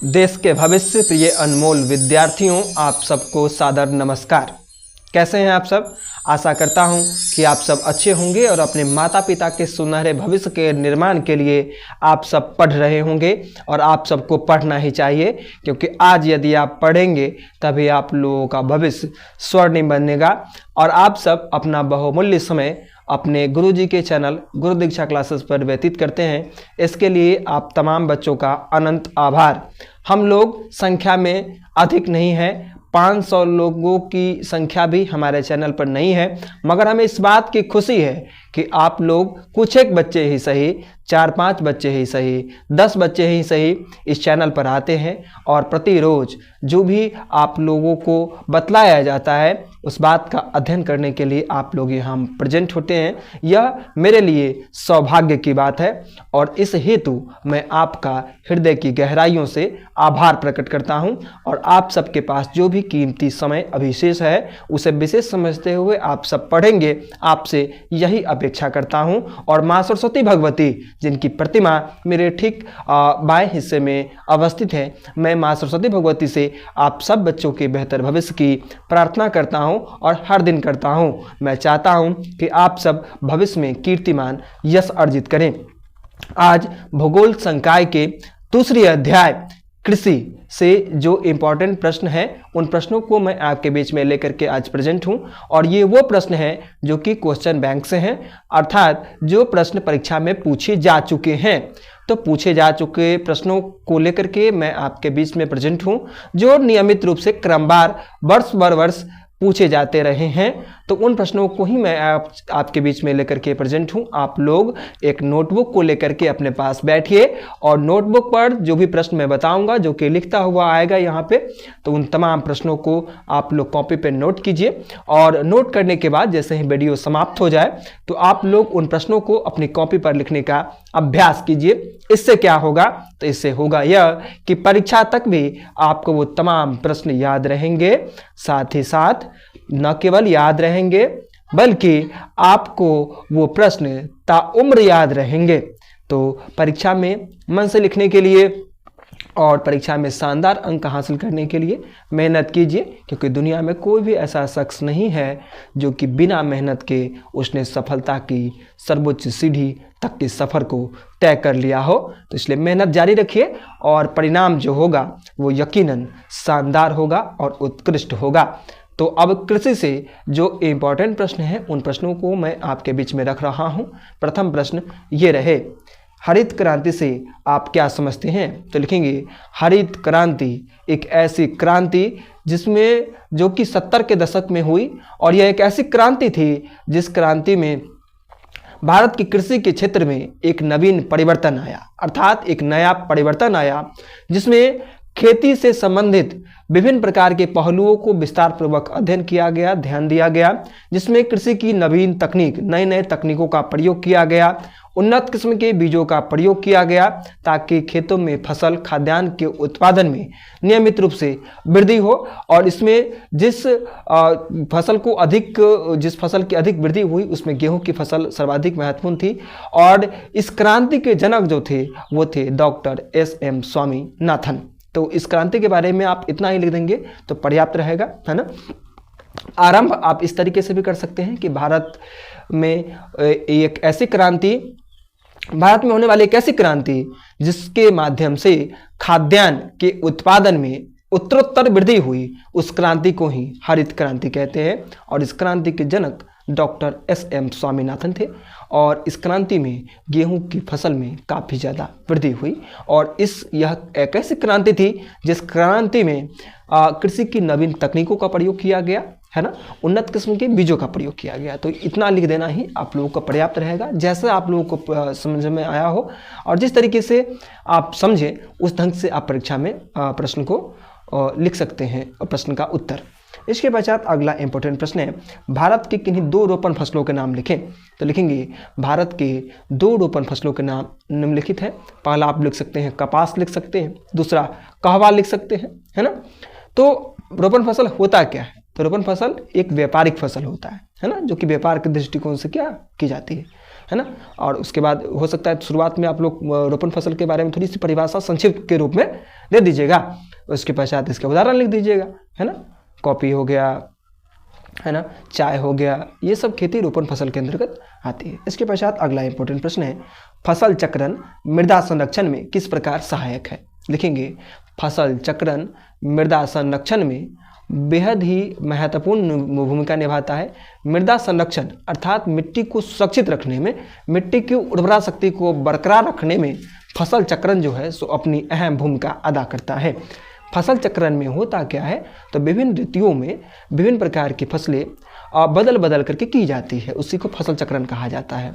देश के भविष्य प्रिय अनमोल विद्यार्थियों, आप सबको सादर नमस्कार। कैसे हैं आप सब? आशा करता हूं कि आप सब अच्छे होंगे और अपने माता पिता के सुनहरे भविष्य के निर्माण के लिए आप सब पढ़ रहे होंगे। और आप सबको पढ़ना ही चाहिए, क्योंकि आज यदि आप पढ़ेंगे तभी आप लोगों का भविष्य स्वर्णिम बनेगा। और आप सब अपना बहुमूल्य समय अपने गुरुजी के चैनल गुरु दीक्षा क्लासेस पर व्यतीत करते हैं। इसके लिए आप तमाम बच्चों का अनंत आभार। हम लोग संख्या में अधिक नहीं हैं, 500 लोगों की संख्या भी हमारे चैनल पर नहीं है, मगर हमें इस बात की खुशी है कि आप लोग कुछ एक बच्चे ही सही, 4-5 बच्चे ही सही, 10 बच्चे ही सही इस चैनल पर आते हैं और प्रतिरोज जो भी आप लोगों को बतलाया जाता है उस बात का अध्ययन करने के लिए आप लोग यहाँ प्रेजेंट होते हैं। यह मेरे लिए सौभाग्य की बात है और इस हेतु मैं आपका हृदय की गहराइयों से आभार प्रकट करता हूं। और आप सबके पास जो भी कीमती समय अभी शेष है उसे विशेष समझते हुए आप सब पढ़ेंगे, आपसे यही अपेक्षा करता हूं। और माँ सरस्वती भगवती जिनकी प्रतिमा मेरे ठीक बाएं हिस्से में अवस्थित है, मैं माँ सरस्वती भगवती से आप सब बच्चों के बेहतर भविष्य की प्रार्थना करता हूं और हर दिन करता हूं। मैं चाहता हूं कि आप सब भविष्य में कीर्तिमान यश अर्जित करें। आज भूगोल संकाय के दूसरी अध्याय कृषि से जो इम्पोर्टेंट प्रश्न है उन प्रश्नों को मैं आपके बीच में लेकर के आज प्रेजेंट हूं। और ये वो प्रश्न हैं जो कि क्वेश्चन बैंक से हैं, अर्थात जो प्रश्न परीक्षा में पूछे जा चुके हैं। तो पूछे जा चुके प्रश्नों को लेकर के मैं आपके बीच में प्रेजेंट हूं, जो नियमित रूप से क्रमवार वर्ष बर वर्ष पूछे जाते रहे हैं। तो उन प्रश्नों को ही मैं आपके बीच में लेकर के प्रेजेंट हूं। आप लोग एक नोटबुक को लेकर के अपने पास बैठिए और नोटबुक पर जो भी प्रश्न मैं बताऊंगा, जो कि लिखता हुआ आएगा यहाँ पे, तो उन तमाम प्रश्नों को आप लोग कॉपी पे नोट कीजिए। और नोट करने के बाद जैसे ही वीडियो समाप्त हो जाए तो आप लोग उन प्रश्नों को अपनी कॉपी पर लिखने का अभ्यास कीजिए। इससे क्या होगा? तो इससे होगा यह कि परीक्षा तक भी आपको वो तमाम प्रश्न याद रहेंगे, साथ ही साथ न केवल याद रहेंगे बल्कि आपको वो प्रश्न ताउम्र याद रहेंगे। तो परीक्षा में मन से लिखने के लिए और परीक्षा में शानदार अंक हासिल करने के लिए मेहनत कीजिए, क्योंकि दुनिया में कोई भी ऐसा शख्स नहीं है जो कि बिना मेहनत के उसने सफलता की सर्वोच्च सीढ़ी तक के सफ़र को तय कर लिया हो। तो इसलिए मेहनत जारी रखिए और परिणाम जो होगा वो यकीनन शानदार होगा और उत्कृष्ट होगा। तो अब कृषि से जो इम्पोर्टेंट प्रश्न हैं उन प्रश्नों को मैं आपके बीच में रख रहा हूं। प्रथम प्रश्न ये रहे, हरित क्रांति से आप क्या समझते हैं? तो लिखेंगे हरित क्रांति एक ऐसी क्रांति जिसमें जो कि 70 के दशक में हुई, और यह एक ऐसी क्रांति थी जिस क्रांति में भारत की कृषि के क्षेत्र में एक नवीन परिवर्तन आया, अर्थात एक नया परिवर्तन आया जिसमें खेती से संबंधित विभिन्न प्रकार के पहलुओं को विस्तार पूर्वक अध्ययन किया गया, ध्यान दिया गया, जिसमें कृषि की नवीन तकनीक, नए नए तकनीकों का प्रयोग किया गया, उन्नत किस्म के बीजों का प्रयोग किया गया, ताकि खेतों में फसल खाद्यान्न के उत्पादन में नियमित रूप से वृद्धि हो। और इसमें जिस फसल की अधिक वृद्धि हुई उसमें गेहूं की फसल सर्वाधिक महत्वपूर्ण थी। और इस क्रांति के जनक जो थे वो थे डॉक्टर एस.एम. स्वामीनाथन। तो इस क्रांति के बारे में आप इतना ही लिख देंगे तो पर्याप्त रहेगा, है ना। आरंभ आप इस तरीके से भी कर सकते हैं कि भारत में होने वाली एक ऐसी क्रांति जिसके माध्यम से खाद्यान्न के उत्पादन में उत्तरोत्तर वृद्धि हुई, उस क्रांति को ही हरित क्रांति कहते हैं। और इस क्रांति के जनक डॉक्टर एस.एम. स्वामीनाथन थे। और इस क्रांति में गेहूं की फसल में काफ़ी ज़्यादा वृद्धि हुई। और यह एक ऐसी क्रांति थी जिस क्रांति में कृषि की नवीन तकनीकों का प्रयोग किया गया, है ना, उन्नत किस्म के बीजों का प्रयोग किया गया। तो इतना लिख देना ही आप लोगों को पर्याप्त रहेगा, जैसा आप लोगों को समझ में आया हो और जिस तरीके से आप समझें उस ढंग से आप परीक्षा में प्रश्न को लिख सकते हैं और प्रश्न का उत्तर। इसके पश्चात अगला इंपॉर्टेंट प्रश्न है, भारत के किन्हीं 2 रोपण फसलों के नाम लिखें। तो लिखेंगे भारत के 2 रोपण फसलों के नाम निम्नलिखित है। पहला आप लिख सकते हैं कपास लिख सकते हैं, दूसरा कहवा लिख सकते हैं, है ना। तो रोपण फसल होता क्या है? तो रोपण फसल एक व्यापारिक फसल होता है ना, जो कि व्यापार के दृष्टिकोण से क्या की जाती है, है ना। और उसके बाद हो सकता है शुरुआत में आप लोग रोपण फसल के बारे में थोड़ी सी परिभाषा संक्षिप्त के रूप में दे दीजिएगा, उसके पश्चात इसके उदाहरण लिख दीजिएगा, है ना। कॉफ़ी हो गया, है ना, चाय हो गया, ये सब खेती रोपण फसल के अंतर्गत आती है। इसके पश्चात अगला इंपॉर्टेंट प्रश्न है, फसल चक्रण मृदा संरक्षण में किस प्रकार सहायक है। लिखेंगे, फसल चक्रण मृदा संरक्षण में बेहद ही महत्वपूर्ण भूमिका निभाता है। मृदा संरक्षण अर्थात मिट्टी को सुरक्षित रखने में, मिट्टी की उर्वरा शक्ति को बरकरार रखने में फसल चक्रण जो है सो अपनी अहम भूमिका अदा करता है। फसल चक्रण में होता क्या है, तो विभिन्न ऋतुओं में विभिन्न प्रकार की फसलें बदल बदल करके की जाती है, उसी को फसल चक्रण कहा जाता है।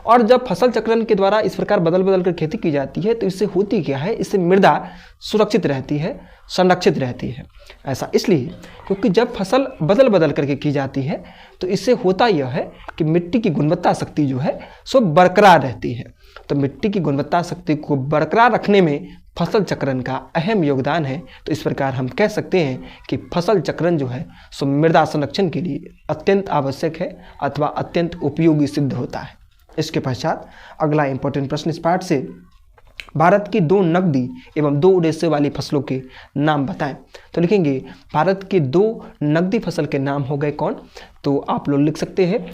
और जब फसल चक्रण के द्वारा इस प्रकार बदल बदल कर खेती की जाती है तो इससे होती क्या है, इससे मृदा सुरक्षित रहती है, संरक्षित रहती है। ऐसा इसलिए क्योंकि जब फसल बदल बदल करके की जाती है तो इससे होता यह है कि मिट्टी की गुणवत्ता शक्ति जो है सो बरकरार रहती है। तो मिट्टी की गुणवत्ता शक्ति को बरकरार रखने में फसल चक्रण का अहम योगदान है। तो इस प्रकार हम कह सकते हैं कि फसल चक्रण जो है सो मृदा संरक्षण के लिए अत्यंत आवश्यक है अथवा अत्यंत उपयोगी सिद्ध होता है। इसके पश्चात अगला इंपॉर्टेंट प्रश्न इस पाठ से, भारत की 2 नकदी एवं 2 उद्देश्य वाली फसलों के नाम बताएं। तो लिखेंगे, भारत की 2 नकदी फसल के नाम हो गए कौन, तो आप लोग लिख सकते हैं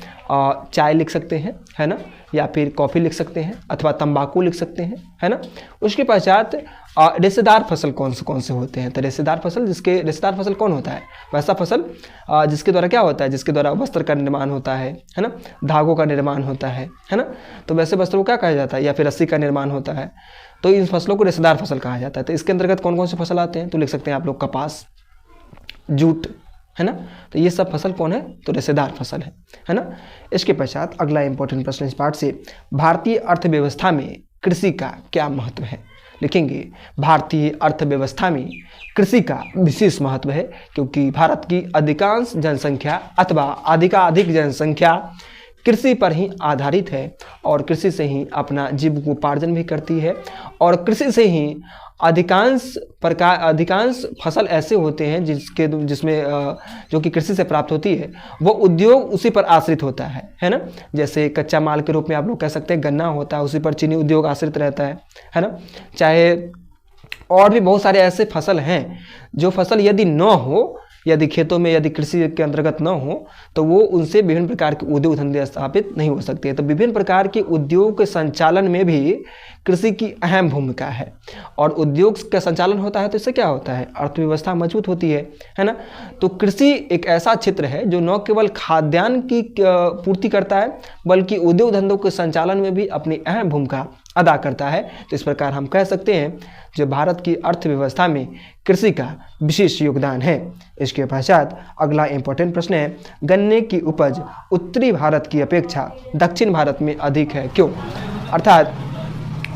चाय लिख सकते हैं, है ना, या फिर कॉफ़ी लिख सकते हैं अथवा तंबाकू लिख सकते हैं, है ना। उसके पश्चात रेशेदार फसल कौन से होते हैं, तो रेशेदार फसल कौन होता है, वैसा फसल जिसके द्वारा क्या होता है, जिसके द्वारा वस्त्र का निर्माण होता है ना, धागों का निर्माण होता है ना। तो वैसे वस्त्रों को क्या कहा जाता है, या फिर रस्सी का निर्माण होता है, तो इन फसलों को रेशेदार फसल कहा जाता है। तो इसके अंतर्गत कौन से फसल आते हैं, तो लिख सकते हैं आप लोग कपास, जूट, है ना। तो ये सब फसल कौन है, तो रेशेदार फसल है ना। इसके पश्चात अगला इंपॉर्टेंट प्रश्न इस पाठ से, भारतीय अर्थव्यवस्था में कृषि का क्या महत्व है। लिखेंगे, भारतीय अर्थव्यवस्था में कृषि का विशेष महत्व है क्योंकि भारत की अधिकांश जनसंख्या अथवा अधिकाधिक जनसंख्या कृषि पर ही आधारित है और कृषि से ही अपना जीविकोपार्जन भी करती है। और कृषि से ही अधिकांश फसल ऐसे होते हैं जिसमें जो कि कृषि से प्राप्त होती है वो उद्योग उसी पर आश्रित होता है ना। जैसे कच्चा माल के रूप में आप लोग कह सकते हैं गन्ना होता है, उसी पर चीनी उद्योग आश्रित रहता है ना। चाहे और भी बहुत सारे ऐसे फसल हैं जो फसल यदि न हो, यदि खेतों में यदि कृषि के अंतर्गत न हो तो वो उनसे विभिन्न प्रकार के उद्योग धंधे स्थापित नहीं हो सकते हैं। तो विभिन्न प्रकार के उद्योग के संचालन में भी कृषि की अहम भूमिका है। और उद्योग का संचालन होता है तो इससे क्या होता है, अर्थव्यवस्था मजबूत होती है ना। तो कृषि एक ऐसा क्षेत्र है जो न केवल खाद्यान्न की पूर्ति करता है बल्कि उद्योग धंधों के संचालन में भी अपनी अहम भूमिका अदा करता है। तो इस प्रकार हम कह सकते हैं जो भारत की अर्थव्यवस्था में कृषि का विशेष योगदान है। इसके पश्चात अगला इंपॉर्टेंट प्रश्न है, गन्ने की उपज उत्तरी भारत की अपेक्षा दक्षिण भारत में अधिक है, क्यों। अर्थात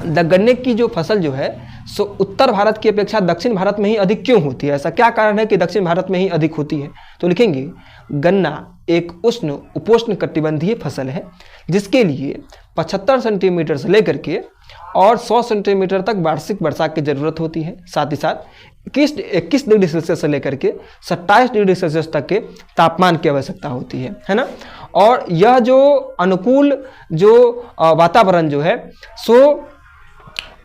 गन्ने की जो फसल जो है सो उत्तर भारत की अपेक्षा दक्षिण भारत में ही अधिक क्यों होती है, ऐसा क्या कारण है कि दक्षिण भारत में ही अधिक होती है। तो लिखेंगे, गन्ना एक उष्ण उपोष्ण कटिबंधीय फसल है जिसके लिए 75 सेंटीमीटर से लेकर के और 100 सेंटीमीटर तक वार्षिक वर्षा की जरूरत होती है। साथ ही साथ 21 डिग्री सेल्सियस से लेकर के 27 डिग्री सेल्सियस तक के तापमान की आवश्यकता होती है ना। और यह जो अनुकूल जो वातावरण जो है सो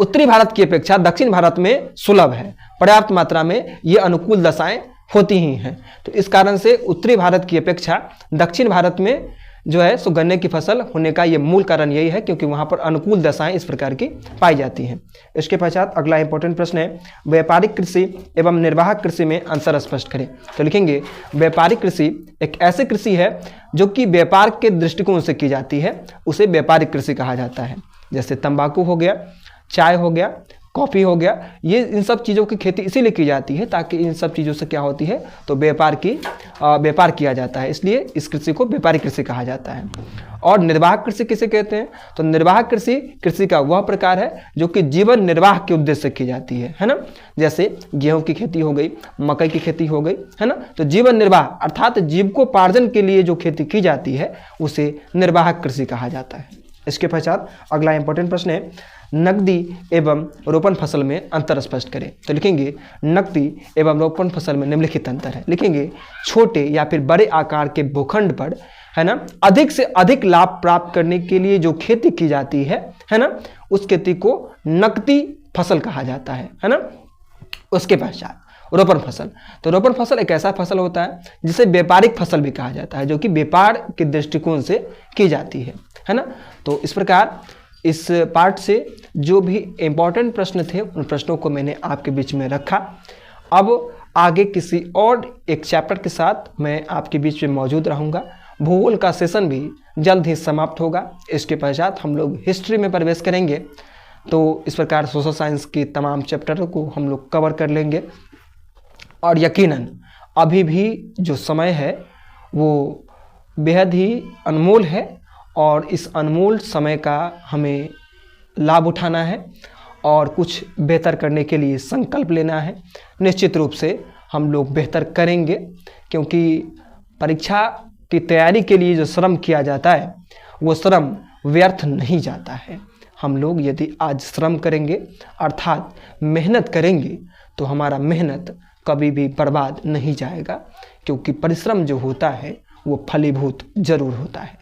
उत्तरी भारत की अपेक्षा दक्षिण भारत में सुलभ है, पर्याप्त मात्रा में ये अनुकूल दशाएं होती ही हैं। तो इस कारण से उत्तरी भारत की अपेक्षा दक्षिण भारत में जो है सो गन्ने की फसल होने का ये मूल कारण यही है क्योंकि वहाँ पर अनुकूल दशाएं इस प्रकार की पाई जाती हैं। इसके पश्चात अगला इंपॉर्टेंट प्रश्न है, व्यापारिक कृषि एवं निर्वाहक कृषि में अंतर स्पष्ट करें। तो लिखेंगे, व्यापारिक कृषि एक ऐसी कृषि है जो कि व्यापार के दृष्टिकोण से की जाती है, उसे व्यापारिक कृषि कहा जाता है। जैसे तंबाकू हो गया, चाय हो गया, कॉफ़ी हो गया, ये इन सब चीज़ों की खेती इसीलिए की जाती है ताकि इन सब चीज़ों से क्या होती है तो व्यापार किया जाता है, इसलिए इस कृषि को व्यापारिक कृषि कहा जाता है। और निर्वाहक कृषि किसे कहते हैं, तो निर्वाहक कृषि का वह प्रकार है जो कि जीवन निर्वाह के उद्देश्य से की जाती है ना। जैसे गेहूं की खेती हो गई, मकई की खेती हो गई, है ना। तो जीवन निर्वाह अर्थात जीविकोपार्जन के लिए जो खेती की जाती है उसे निर्वाहक कृषि कहा जाता है। इसके पश्चात अगला इंपॉर्टेंट प्रश्न है, नकदी एवं रोपण फसल में अंतर स्पष्ट करें। तो लिखेंगे, नकदी एवं रोपण फसल में निम्नलिखित अंतर है। लिखेंगे, छोटे या फिर बड़े आकार के भूखंड पर है ना, अधिक से अधिक लाभ प्राप्त करने के लिए जो खेती की जाती है ना, उस खेती को नकदी फसल कहा जाता है ना। उसके पश्चात रोपण फसल। तो रोपण फसल एक ऐसा फसल होता है जिसे व्यापारिक फसल भी कहा जाता है, जो कि व्यापार के दृष्टिकोण से की जाती है ना। तो इस प्रकार इस पार्ट से जो भी इंपॉर्टेंट प्रश्न थे उन प्रश्नों को मैंने आपके बीच में रखा। अब आगे किसी और एक चैप्टर के साथ मैं आपके बीच में मौजूद रहूँगा। भूगोल का सेशन भी जल्द ही समाप्त होगा। इसके पश्चात हम लोग हिस्ट्री में प्रवेश करेंगे। तो इस प्रकार सोशल साइंस के तमाम चैप्टरों को हम लोग कवर कर लेंगे। और यकीनन अभी भी जो समय है वो बेहद ही अनमोल है और इस अनमोल समय का हमें लाभ उठाना है और कुछ बेहतर करने के लिए संकल्प लेना है। निश्चित रूप से हम लोग बेहतर करेंगे, क्योंकि परीक्षा की तैयारी के लिए जो श्रम किया जाता है वो श्रम व्यर्थ नहीं जाता है। हम लोग यदि आज श्रम करेंगे अर्थात मेहनत करेंगे तो हमारा मेहनत कभी भी बर्बाद नहीं जाएगा, क्योंकि परिश्रम जो होता है वो फलीभूत जरूर होता है।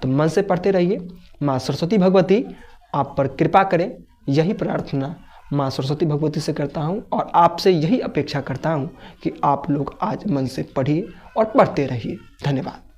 तो मन से पढ़ते रहिए। माँ सरस्वती भगवती आप पर कृपा करें, यही प्रार्थना माँ सरस्वती भगवती से करता हूँ और आपसे यही अपेक्षा करता हूँ कि आप लोग आज मन से पढ़िए और पढ़ते रहिए। धन्यवाद।